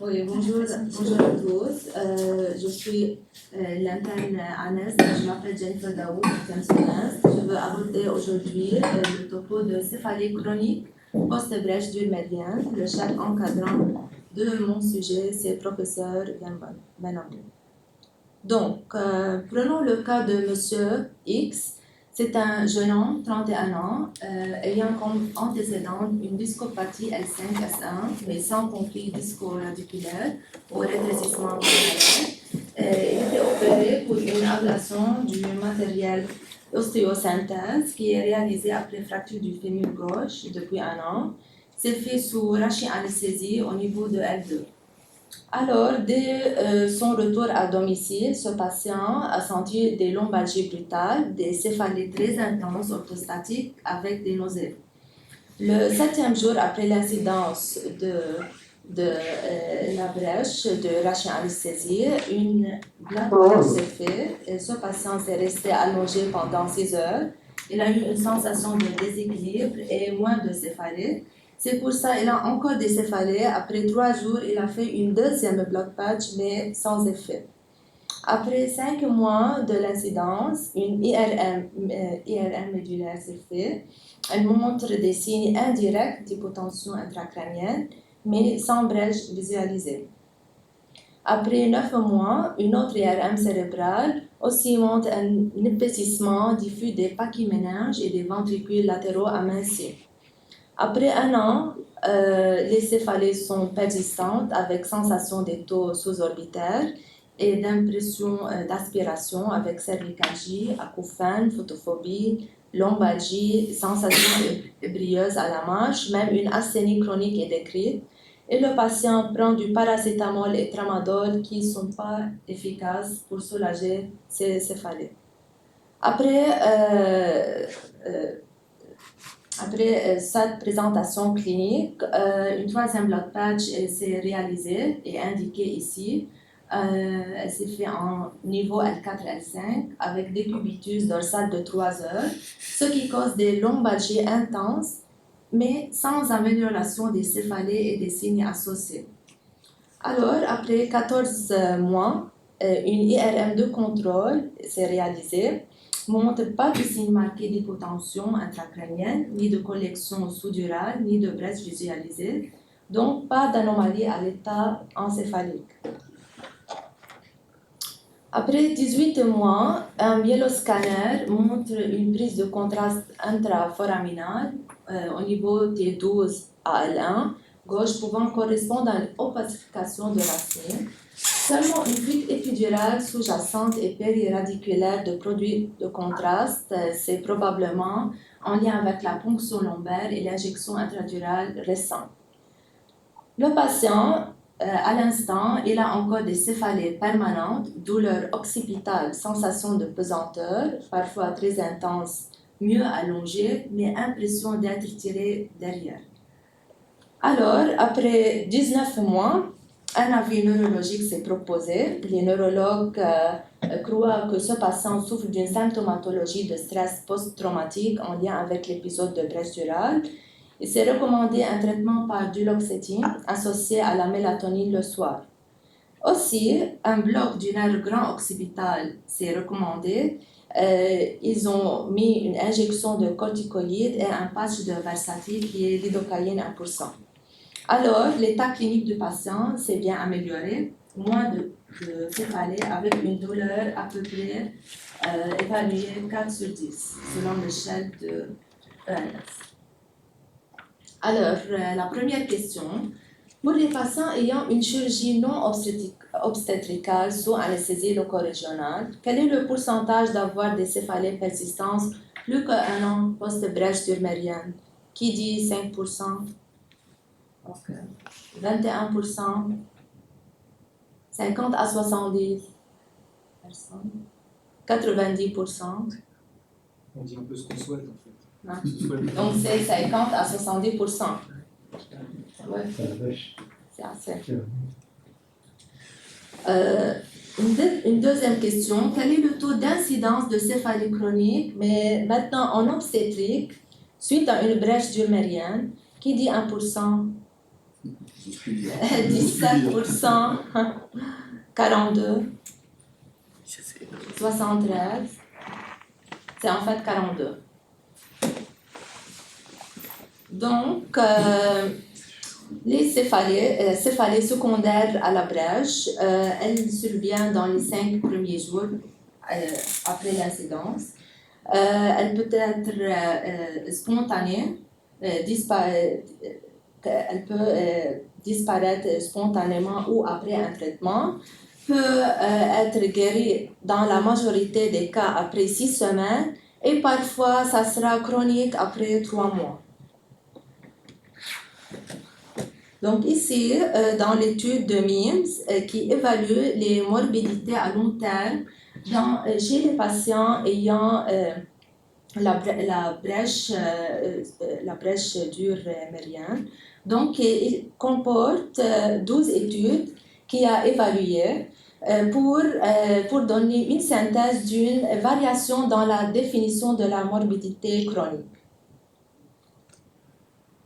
Oui, bonjour à tous. Je suis l'interne Anes, je m'appelle Jennifer Daoud, interne semestre. Je veux aborder aujourd'hui le topo de céphalie chronique post-brèche médiane. Le chef encadrant de mon sujet, c'est professeur Benamou. Donc, prenons le cas de Monsieur X. C'est un jeune homme, 31 ans, ayant comme antécédent une discopathie L5-S1, mais sans conflit disco-radiculaire ou rétrécissement musculaire. Il était opéré pour une ablation du matériel ostéosynthèse qui est réalisé après fracture du fémur gauche depuis un an. C'est fait sous rachianesthésie au niveau de L2. Alors, dès son retour à domicile, ce patient a senti des lombalgies brutales, des céphalées très intenses orthostatiques avec des nausées. Le 7e jour après l'incidence de la brèche de rachianesthésie, une blood s'est faite et ce patient s'est resté allongé pendant 6 heures. Il a eu une sensation de déséquilibre et moins de céphalée. C'est pour ça qu'il a encore des céphalées. Après 3 jours, il a fait une deuxième blood patch, mais sans effet. Après 5 mois de l'incidence, une IRM médulaire s'est faite. Elle montre des signes indirects d'hypotension intracrânienne, mais sans brèche visualisée. Après 9 mois, une autre IRM cérébrale aussi montre un épaississement diffus des pachyméninges et des ventricules latéraux amincis. Après un an, les céphalées sont persistantes avec sensation des taux sous-orbitaires et d'impression d'aspiration avec cervicalgie, acouphène, photophobie, lombalgie, sensation ébrieuse à la marche, même une asthénie chronique est décrite. Et le patient prend du paracétamol et tramadol qui ne sont pas efficaces pour soulager ces céphalées. Après cette présentation clinique, une troisième blood patch s'est réalisée et indiquée ici. Elle s'est faite en niveau L4-L5 avec décubitus dorsal de 3 heures, ce qui cause des lombalgies intenses, mais sans amélioration des céphalées et des signes associés. Alors, après 14 mois, une IRM de contrôle s'est réalisée, montre pas de signe marqué d'hypotension intracrânienne, ni de collection sous-durale, ni de brèche visualisée, donc pas d'anomalie à l'état encéphalique. Après 18 mois, un myéloscanner montre une prise de contraste intraforaminal au niveau T12 à L1, gauche pouvant correspondre à une opacification de racine. Seulement une fuite épidurale sous-jacente et périradiculaire de produits de contraste, c'est probablement en lien avec la ponction lombaire et l'injection intradurale récente. Le patient, à l'instant, il a encore des céphalées permanentes, douleur occipitale, sensation de pesanteur, parfois très intense, mieux allongée, mais impression d'être tiré derrière. Alors, après 19 mois, un avis neurologique s'est proposé. Les neurologues croient que ce patient souffre d'une symptomatologie de stress post-traumatique en lien avec l'épisode de brèche durale. Il s'est recommandé un traitement par duloxétine associé à la mélatonine le soir. Aussi, un bloc du nerf grand occipital s'est recommandé. Ils ont mis une injection de corticoïdes et un patch de Versatile qui est lidocaïne 1%. Alors, l'état clinique du patient s'est bien amélioré, moins de céphalée avec une douleur à peu près évaluée 4 sur 10 selon l'échelle de ENS. Alors, la première question, pour les patients ayant une chirurgie non obstétricale sous anesthésie loco-régionale, quel est le pourcentage d'avoir des céphalées persistantes plus qu'un an post-brèche durmérienne? Qui dit 5%? Okay. 21%, 50 à 70 personnes, 90%. On dit un peu ce qu'on souhaite en fait. Donc c'est 50 à 70%. Ouais. C'est assez. Une deuxième question. Quel est le taux d'incidence de céphalie chronique, mais maintenant en obstétrique, suite à une brèche durmérienne? Qui dit 1%? 17%, 42, 73, c'est en fait 42. Donc, les céphalées secondaires à la brèche, elles surviennent dans les 5 premiers jours après l'incidence. Elle peut être spontanée, elle peut disparaître spontanément ou après un traitement, peut être guérie dans la majorité des cas après 6 semaines et parfois ça sera chronique après 3 mois. Donc ici, dans l'étude de MIMS qui évalue les morbidités à long terme chez les patients ayant la brèche dure mérienne. Donc, il comporte 12 études qui a évalué pour donner une synthèse d'une variation dans la définition de la morbidité chronique.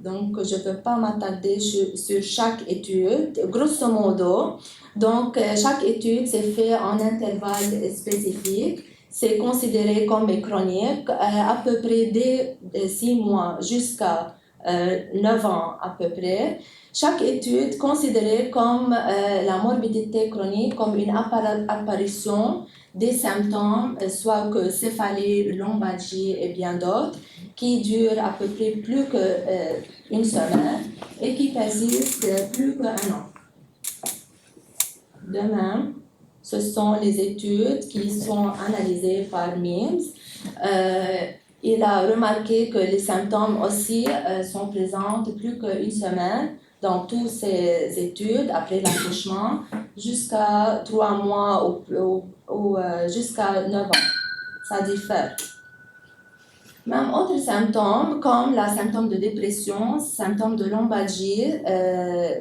Donc, je ne peux pas m'attarder sur chaque étude. Grosso modo, donc, chaque étude s'est faite en intervalle spécifique. C'est considéré comme chronique à peu près dès 6 mois jusqu'à 9 ans à peu près. Chaque étude considérée comme la morbidité chronique comme une apparition des symptômes, soit que céphalée, lombalgie et bien d'autres, qui durent à peu près plus qu'une semaine et qui persistent plus qu'un an. De même, ce sont les études qui sont analysées par MIMS. Il a remarqué que les symptômes aussi sont présents plus qu'une semaine dans toutes ces études après l'accouchement jusqu'à 3 mois ou jusqu'à 9 ans. Ça diffère. Même autres symptômes comme les symptômes de dépression, symptômes de lombalgie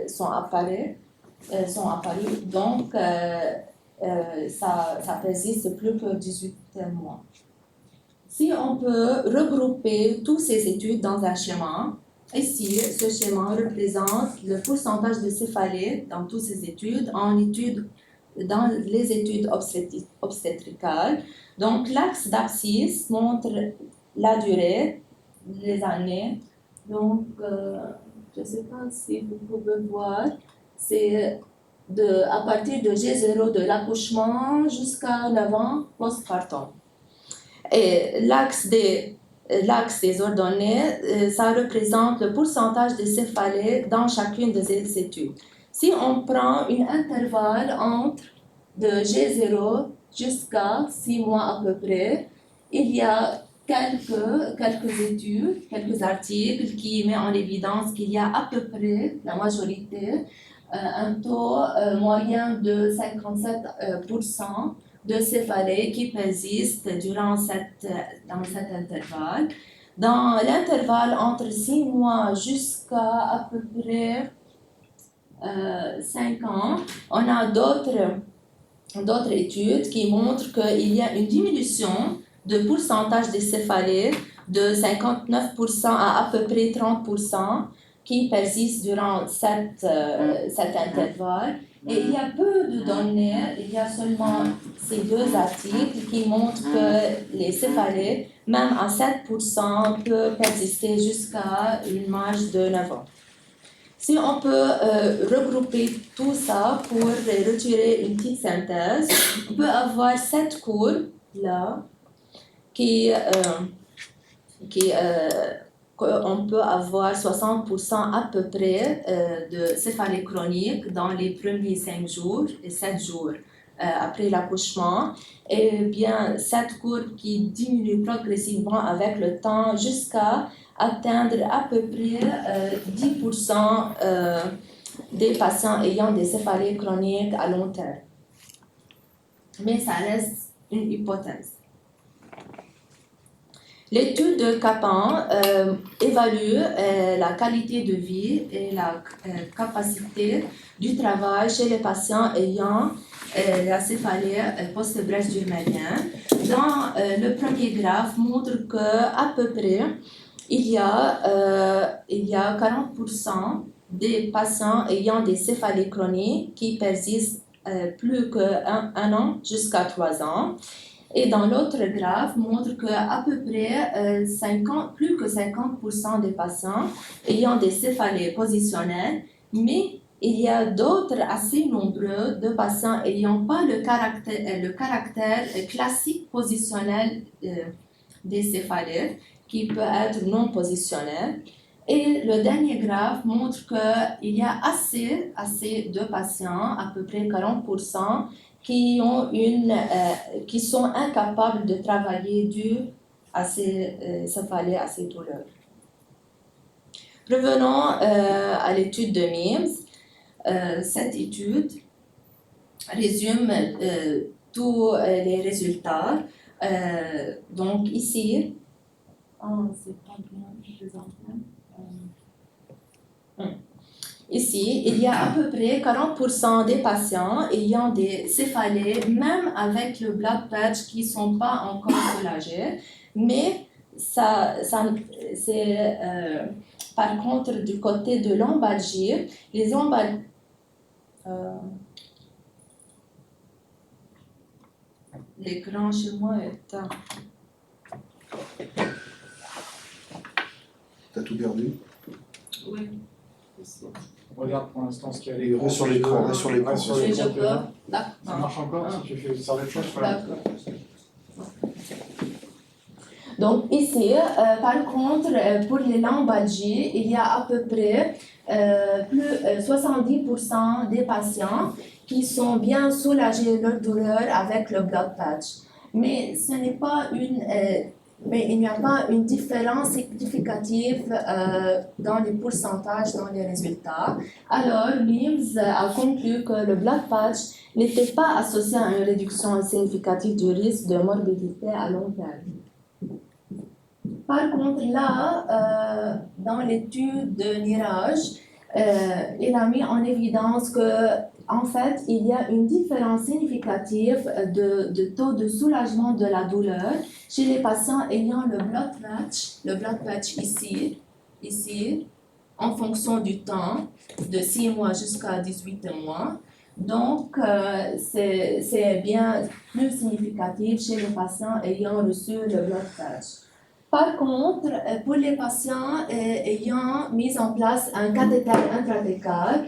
sont apparus. Donc, ça persiste plus que 18 mois. Si on peut regrouper toutes ces études dans un schéma, ici, ce schéma représente le pourcentage de céphalées dans toutes ces études dans les études obstétricales. Donc, l'axe d'abscisse montre la durée, les années. Donc, je ne sais pas si vous pouvez voir, c'est à partir de G0 de l'accouchement jusqu'à 9 ans postpartum. Et l'axe des ordonnées, ça représente le pourcentage de céphalées dans chacune de ces études. Si on prend un intervalle entre de G0 jusqu'à 6 mois à peu près, il y a quelques études, quelques articles qui mettent en évidence qu'il y a à peu près, la majorité, un taux moyen de 57% de céphalées qui persistent dans cet intervalle. Dans l'intervalle entre 6 mois jusqu'à à peu près 5 ans, on a d'autres études qui montrent qu'il y a une diminution de pourcentage des céphalées de 59% à peu près 30% qui persistent durant cet intervalle. Et il y a peu de données, il y a seulement ces 2 articles qui montrent que les céphalées, même à 7%, peuvent persister jusqu'à une marge de 9 ans. Si on peut regrouper tout ça pour retirer une petite synthèse, on peut avoir 7 courbes là on peut avoir 60% à peu près de céphalée chronique dans les premiers 5 jours et 7 jours après l'accouchement, et bien cette courbe qui diminue progressivement avec le temps jusqu'à atteindre à peu près 10% des patients ayant des céphalées chroniques à long terme. Mais ça reste une hypothèse. L'étude de Kaplan évalue la qualité de vie et la capacité du travail chez les patients ayant la céphalée post-brèche dure mérienne. Dans le premier graphe montre que à peu près il y a 40% des patients ayant des céphalées chroniques qui persistent plus qu'un an jusqu'à 3 ans. Et dans l'autre graphe, montre qu'à peu près plus que 50% des patients ayant des céphalées positionnelles, mais il y a d'autres assez nombreux de patients ayant pas le caractère classique positionnel des céphalées, qui peut être non positionnel. Et le dernier graphe montre qu'il y a assez de patients, à peu près 40%, qui sont incapables de travailler dû à ces céphalées assez douloureuses. Revenons à l'étude de Mims. Cette étude résume tous les résultats. Donc ici, c'est pas bien présenté. Ici, il y a à peu près 40% des patients ayant des céphalées, même avec le blood patch, qui ne sont pas encore soulagés. Mais c'est par contre du côté de lombalgie, les lombalgies. L'écran chez moi est. T'as tout perdu? Oui. On regarde pour l'instant ce qu'il y a à Et l'écran. reste sur l'écran, reste sur l'écran. Reste sur l'écran. Je peux. D'accord. Ça marche encore si tu fais ça avec toi? D'accord. Donc ici, par contre, pour les lombalgies, il y a à peu près 70% des patients qui sont bien soulagés de leur douleur avec le blood patch. Mais ce n'est pas mais il n'y a pas une différence significative dans les pourcentages, dans les résultats. Alors, Mims a conclu que le blood patch n'était pas associé à une réduction significative du risque de morbidité à long terme. Par contre, là, dans l'étude de Niraj, il a mis en évidence qu'en fait, il y a une différence significative de taux de soulagement de la douleur chez les patients ayant le blood patch ici, en fonction du temps, de 6 mois jusqu'à 18 mois. Donc, c'est bien plus significatif chez les patients ayant reçu le blood patch. Par contre, pour les patients ayant mis en place un cathéter intrathecal,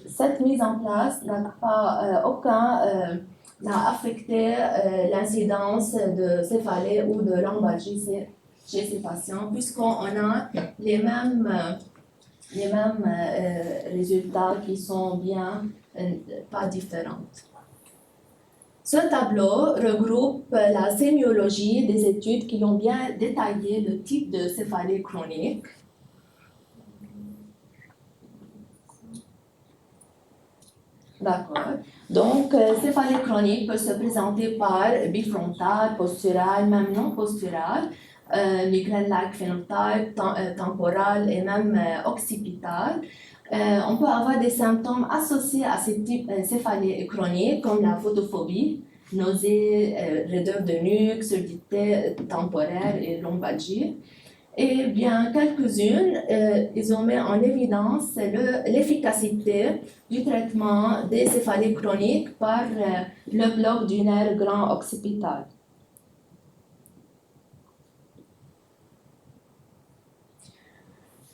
cette mise en place n'a affecté l'incidence de céphalée ou de lombalgie chez ces patients, puisqu'on a les mêmes résultats qui sont bien pas différents. Ce tableau regroupe la sémiologie des études qui ont bien détaillé le type de céphalée chronique. D'accord. Donc, céphalée chronique peut se présenter par bifrontale, posturale, même non posturale, migraine-like phénotype, temporale et même occipitale. On peut avoir des symptômes associés à ces types céphalées chroniques comme la photophobie, nausées, raideur de nuque, surdité temporaire et lombalgie. Et bien, quelques-unes, ils ont mis en évidence l'efficacité du traitement des céphalées chroniques par le bloc du nerf grand occipital.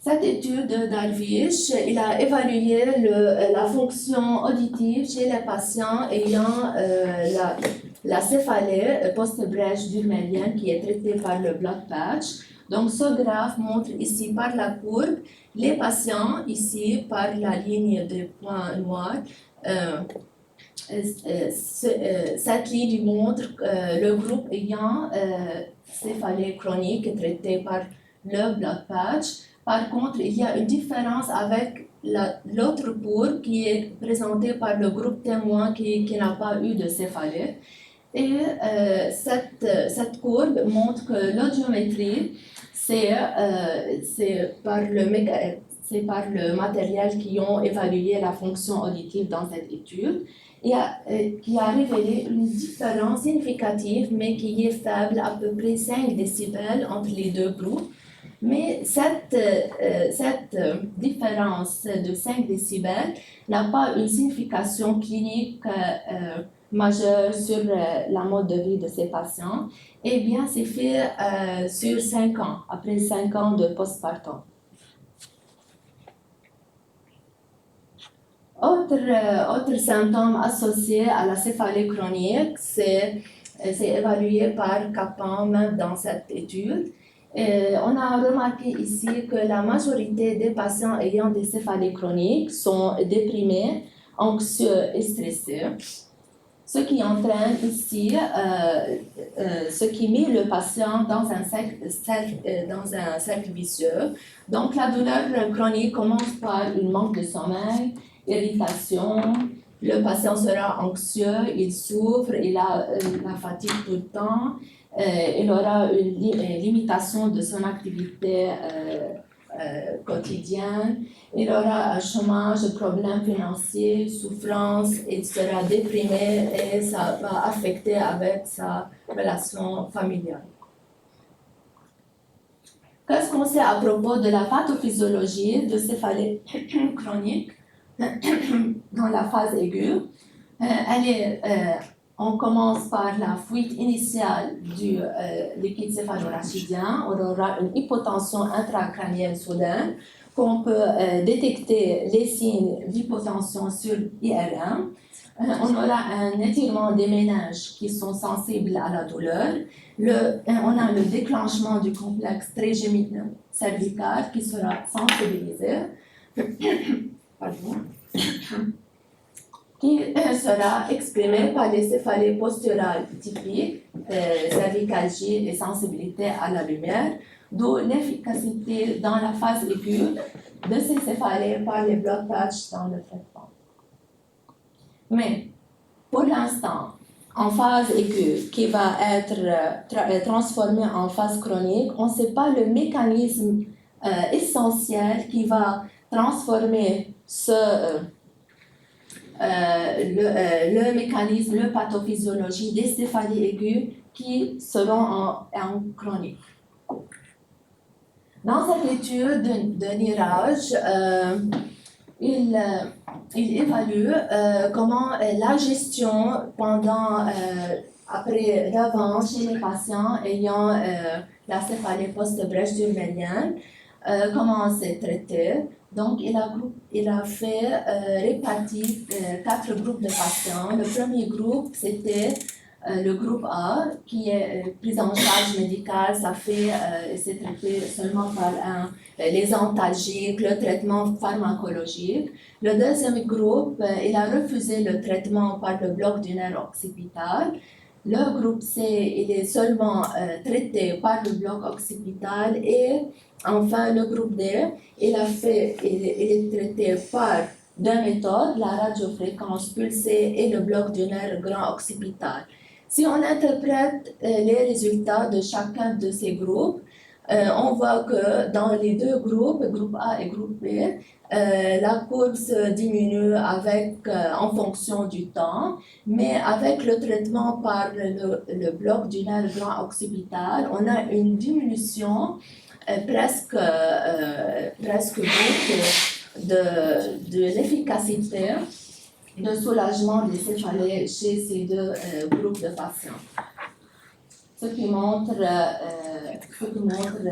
Cette étude de Darvish, il a évalué la fonction auditive chez les patients ayant la céphalée post-brèche durmelienne qui est traitée par le blood patch. Donc, ce graphe montre ici par la courbe les patients, ici par la ligne de points noirs. Cette ligne montre le groupe ayant céphalée chronique traité par le blood patch. Par contre, il y a une différence avec l'autre courbe qui est présentée par le groupe témoin qui n'a pas eu de céphalée. Et cette courbe montre que l'audiométrie, c'est par le matériel qui ont évalué la fonction auditive dans cette étude, qui a révélé une différence significative, mais qui est faible, à peu près 5 décibels entre les deux groupes. Mais cette différence de 5 décibels n'a pas une signification clinique majeure sur la mode de vie de ces patients. Eh bien, c'est fait sur 5 ans, après 5 ans de postpartum. Autre symptôme associé à la céphalie chronique, c'est évalué par CAPAM dans cette étude. On a remarqué ici que la majorité des patients ayant des céphalies chroniques sont déprimés, anxieux et stressés, ce qui entraîne ici, ce qui met le patient dans un cercle vicieux. Donc la douleur chronique commence par un manque de sommeil, irritation, le patient sera anxieux, il souffre, il a la fatigue tout le temps, il aura une limitation de son activité quotidienne, il aura un chômage, problèmes financiers, souffrance, il sera déprimé et ça va affecter avec sa relation familiale. Qu'est-ce qu'on sait à propos de la pathophysiologie de céphalie chronique dans la phase aiguë? On commence par la fuite initiale du liquide céphalorachidien. On aura une hypotension intracrânienne soudaine qu'on peut détecter les signes d'hypotension sur IRM. On aura un étirement des méninges qui sont sensibles à la douleur. On a le déclenchement du complexe trigéminal cervical qui sera sensibilisé. Pardon. Qui sera exprimé par les céphalées posturales typiques, cervicalgie et sensibilité à la lumière, d'où l'efficacité dans la phase aiguë de ces céphalées par les blood patchs dans le traitement. Mais pour l'instant, en phase aiguë, qui va être transformée en phase chronique, on ne sait pas le mécanisme essentiel qui va transformer le mécanisme, la pathophysiologie des céphalies aiguës qui seront en chronique. Dans cette étude de Niraj, il évalue comment la gestion après l'avant chez les patients ayant la céphalie post-brèche durmelienne, comment c'est traité. Donc, il a fait répartir 4 groupes de patients. Le premier groupe, c'était le groupe A, qui est prise en charge médicale. C'est traité seulement par les antalgiques, le traitement pharmacologique. Le deuxième groupe, il a refusé le traitement par le bloc du nerf occipital. Le groupe C, il est seulement traité par le bloc occipital et enfin le groupe D, il est traité par 2 méthodes, la radiofréquence pulsée et le bloc du nerf grand occipital. Si on interprète les résultats de chacun de ces groupes, on voit que dans les 2 groupes, groupe A et groupe B, la courbe se diminue en fonction du temps, mais avec le traitement par le bloc du nerf grand occipital, on a une diminution presque de l'efficacité de soulagement des céphalées chez ces 2 groupes de patients. Ce qui montre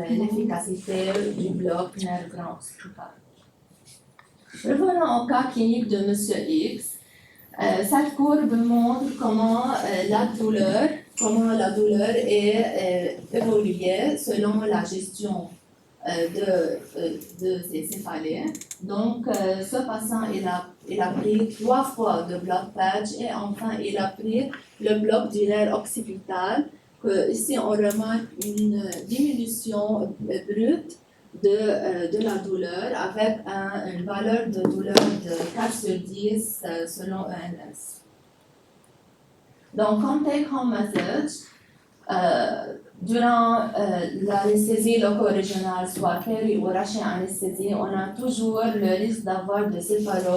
l'efficacité du bloc nerf grand occipital. Revenons au cas clinique de M. X. Cette courbe montre comment la douleur est évoluée selon la gestion de ces céphalées. Donc, ce patient, il a pris 3 fois de blood patch et enfin, il a pris le bloc du nerf occipital. Ici, on remarque une diminution brute de la douleur avec une valeur de douleur de 4 sur 10 selon ENS. Donc, comme take-home message, durant l'anesthésie loco-régionale, soit péri ou raché-anesthésie, on a toujours le risque d'avoir de céphalée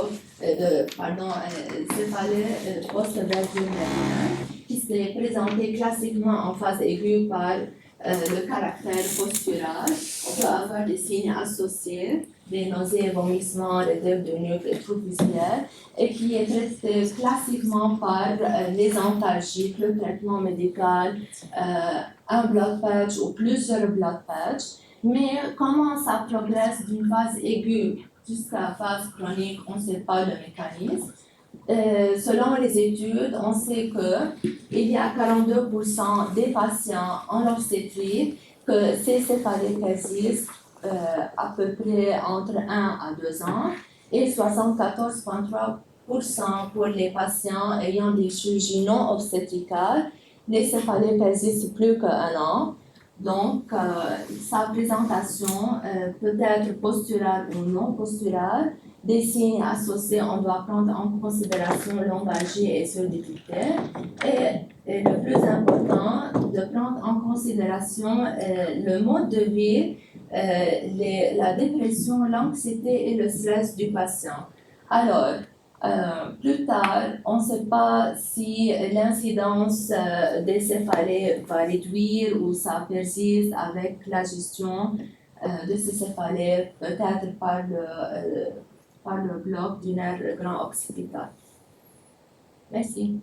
post-brèche durmelienne qui s'est présentée classiquement en phase aiguë par le caractère postural. On peut avoir des signes associés, des nausées, vomissements, réserve de nuque et troubles visuels, et qui est traité classiquement par les antalgiques, le traitement médical, un blood patch ou plusieurs blood patchs. Mais comment ça progresse d'une phase aiguë jusqu'à la phase chronique, on ne sait pas le mécanisme. Selon les études, on sait qu'il y a 42% des patients en obstétrique que ces céphalées persistent à peu près entre 1 à 2 ans et 74,3% pour les patients ayant des chirurgies non obstétricales. Les céphalées persistent plus qu'un an. Donc, sa présentation peut être posturale ou non posturale. Des signes associés, on doit prendre en considération lombalgie et surdité. Et le plus important, de prendre en considération le mode de vie, la dépression, l'anxiété et le stress du patient. Alors, plus tard, on ne sait pas si l'incidence des céphalées va réduire ou ça persiste avec la gestion de ces céphalées, peut-être par le bloc du nerf grand occipital. Merci.